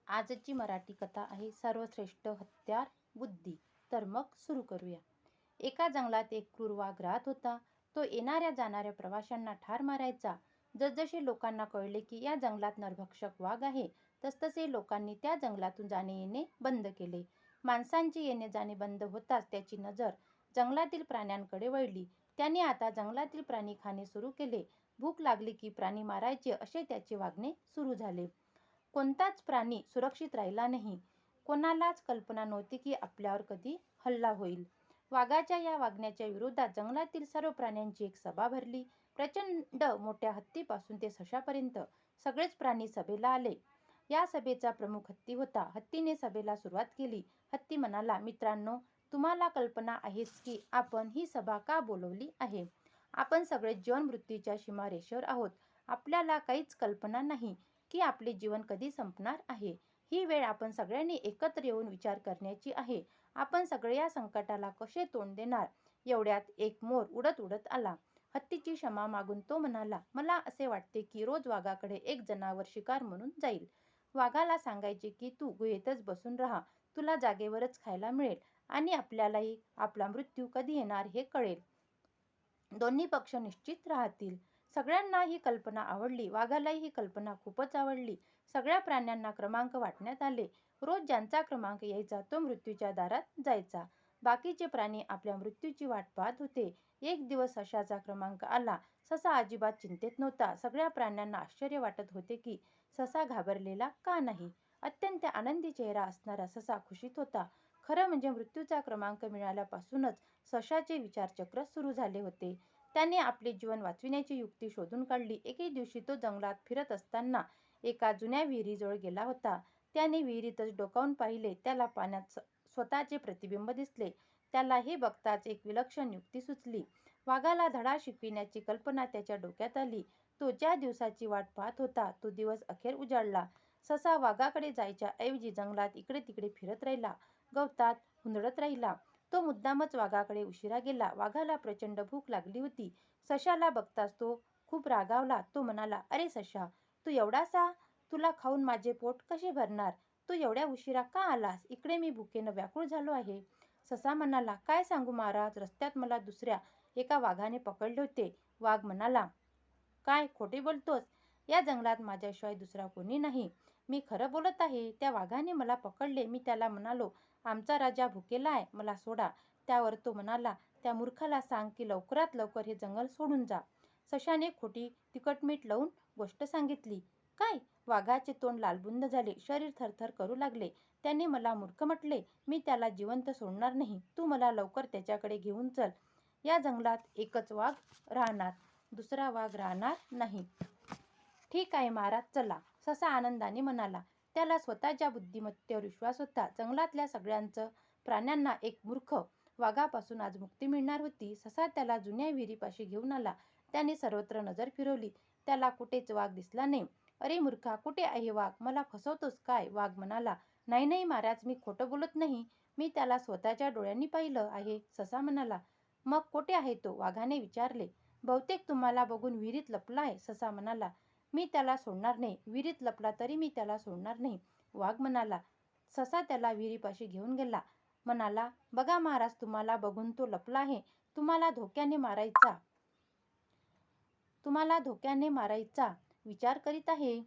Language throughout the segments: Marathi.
आजची मराठी कथा आहे सर्वश्रेष्ठ हत्यार बुद्धी. तर मग सुरू करूया. एका जंगलात एक क्रूर वाघ राहत होता. तो येणाऱ्या जाणाऱ्या प्रवाशांना ठार मारायचा. जसजसे लोकांना कळले की या जंगलात नरभक्षक वाघ आहे, तसतसे लोकांनी त्या जंगलातून जाणे येणे बंद केले. माणसांचे येणे जाणे बंद होताच त्याची नजर जंगलातील प्राण्यांकडे वळली. त्याने आता जंगलातील प्राणी खाणे सुरू केले. भूक लागली की प्राणी मारायचे असे त्याचे वागणे सुरू झाले. कोणताच प्राणी सुरक्षित राहिला नाही. कोणालाच कल्पना नव्हती की आपल्यावर कधी हल्ला होईल. वाघाच्या या वागण्याच्या विरोधात जंगलातील सर्व प्राण्यांची एक सभा भरली. प्रचंड मोठ्या हत्तीपासून ते सशापर्यंत सगळेच प्राणी सभेला आले. या सभेचा प्रमुख हत्ती होता. हत्तीने सभेला सुरुवात केली. हत्ती म्हणाला, मित्रांनो, तुम्हाला कल्पना आहेच की आपण ही सभा का बोलवली आहे. आपण सगळे जीवन मृत्यूच्या सीमारेषेवर आहोत. आपल्याला काहीच कल्पना नाही की आपले जीवन कधी संपणार आहे. ही वेळ आपण सगळ्यांनी एकत्र येऊन विचार करण्याची आहे. आपण सगळे या संकटाला कसे तोंड देणार. एवढ्यात एक मोर उडत उडत आला. हत्तीची क्षमा मागून तो म्हणाला, मला असे वाटते की रोज वाघाकडे एक जनावर शिकार म्हणून जाईल. वाघाला सांगायचे की तू गुहेतच बसून राहा, तुला जागेवरच खायला मिळेल आणि आपल्यालाही आपला मृत्यू कधी येणार हे कळेल. दोन्ही पक्ष निश्चित राहतील. सगळ्यांना ही कल्पना आवडली. वाघालाही ही कल्पना खूपच आवडली. सगळ्या प्राण्यांना क्रमांक वाटण्यात आले. रोज ज्यांचा क्रमांक यायचा तो मृत्यूच्या दारात जायचा. बाकीचे प्राणी आपल्या मृत्यूची वाट पाहत होते. एक दिवस सशाचा क्रमांक आला. ससा अजिबात चिंतेत नव्हता. सगळ्या प्राण्यांना आश्चर्य वाटत होते की ससा घाबरलेला का नाही. अत्यंत आनंदी चेहरा असणारा ससा खुशीत होता. खरं म्हणजे मृत्यूचा क्रमांक मिळाल्यापासूनच सशाचे विचारचक्र सुरू झाले होते. त्याने आपले जीवन वाचविण्याची युक्ती शोधून काढली. एके दिवशी तो जंगलात फिरत असताना एका जुन्या विहिरीजवळ गेला होता. त्याने विहिरीतच डोकावून पाहिले. त्याला पाण्यात स्वतःचे प्रतिबिंब दिसले. त्याला हे बघताच एक विलक्षण युक्ती सुचली. वाघाला धडा शिकविण्याची कल्पना त्याच्या डोक्यात आली. तो ज्या दिवसाची वाट पाहत होता तो दिवस अखेर उजाडला. ससा वाघाकडे जायच्या ऐवजी जंगलात इकडे तिकडे फिरत राहिला. गवतात हुंदडत राहिला. तो मुद्दामच वाघाकडे उशिरा गेला. वाघाला प्रचंड भूक लागली होती. सशाला बघताच तो खूप रागावला. तो म्हणाला, अरे सशा, तू एवढासा, तुला खाऊन माझे पोट कसे भरणार. तू एवढ्या उशिरा का आलास. इकडे मी भुकेनं व्याकुळ झालो आहे. ससा म्हणाला, काय सांगू महाराज, रस्त्यात मला दुसऱ्या एका वाघाने पकडले होते. वाघ म्हणाला, काय खोटे बोलतोस. या जंगलात माझ्याशिवाय दुसरा कोणी नाही. मी खरं बोलत आहे. त्या वाघाने मला पकडले. मी त्याला म्हणालो, आमचा राजा भुकेला आहे, मला सोडा. त्यावर तो म्हणाला, त्या मूर्खाला सांग की लवकरात लवकर हे जंगल सोडून जा. सशाने खोटी तिखटमीठ लावून गोष्ट सांगितली. काय. वाघाचे तोंड लालबुंद झाले. शरीर थरथर करू लागले. त्याने मला मूर्ख म्हटले. मी त्याला जिवंत सोडणार नाही. तू मला लवकर त्याच्याकडे घेऊन चल. या जंगलात एकच वाघ राहणार, दुसरा वाघ राहणार नाही. ठीक आहे महाराज, चला. ससा आनंदाने म्हणाला. त्याला स्वतःच्या बुद्धिमत्तेवर विश्वास होता. जंगलातल्या सगळ्यांच प्राण्यांना एक मूर्ख वाघापासून आज मुक्ती मिळणार होती. ससा त्याला जुन्या विहिरीपाशी घेऊन आला. त्याने सर्वत्र नजर फिरवली. त्याला कुठेच वाघ दिसला नाही. अरे मूर्खा, कुठे आहे वाघ. मला फसवतोस काय. वाघ म्हणाला, नाही नाही महाराज, मी खोटं बोलत नाही. मी त्याला स्वतःच्या डोळ्यांनी पाहिलं आहे. ससा म्हणाला, मग कुठे आहे तो. वाघाने विचारले. बहुतेक तुम्हाला बघून विहिरीत लपला आहे. ससा म्हणाला, मी त्याला सोडणार नाही. विहिरीत लपला तरी मी त्याला सोडणार नाही. वाघ म्हणाला. ससा त्याला विहिरीपाशी घेऊन गेला. म्हणाला, बघा महाराज, तुम्हाला बघून तो लपला आहे. तुम्हाला धोक्याने मारायचा विचार करीत आहे.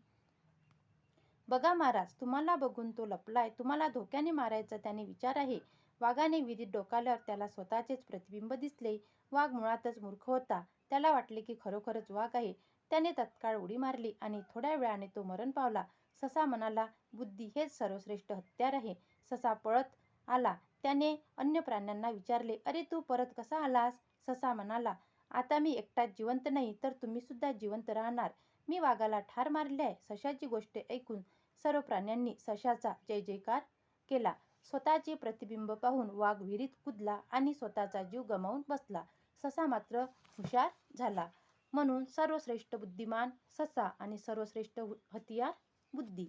बघा महाराज, तुम्हाला बघून तो लपलाय. तुम्हाला धोक्याने मारायचा त्याने विचार आहे. वाघाने विहिरीत डोकावल्यावर त्याला स्वतःचेच प्रतिबिंब दिसले. वाघ मुळातच मूर्ख होता. त्याला वाटले की खरोखरच वाघ आहे. त्याने तत्काळ उडी मारली आणि थोड्या वेळाने तो मरण पावला. ससा म्हणाला, बुद्धी हेच सर्वश्रेष्ठ हत्यार आहे. ससा पळत आला. त्याने अन्य प्राण्यांना विचारले, अरे तू परत कसा आलास. ससा म्हणाला, आता मी एकटाच जिवंत नाही, तर तुम्ही सुद्धा जिवंत राहणार. मी वाघाला ठार मारले आहे. सशाची गोष्ट ऐकून सर्व प्राण्यांनी सशाचा जय जयकार केला. स्वतःचे प्रतिबिंब पाहून वाघ विहिरीत कुदला आणि स्वतःचा जीव गमावून बसला. ससा मात्र हुशार झाला. म्हणून सर्वश्रेष्ठ बुद्धिमान ससा आणि सर्वश्रेष्ठ हतियार बुद्धी.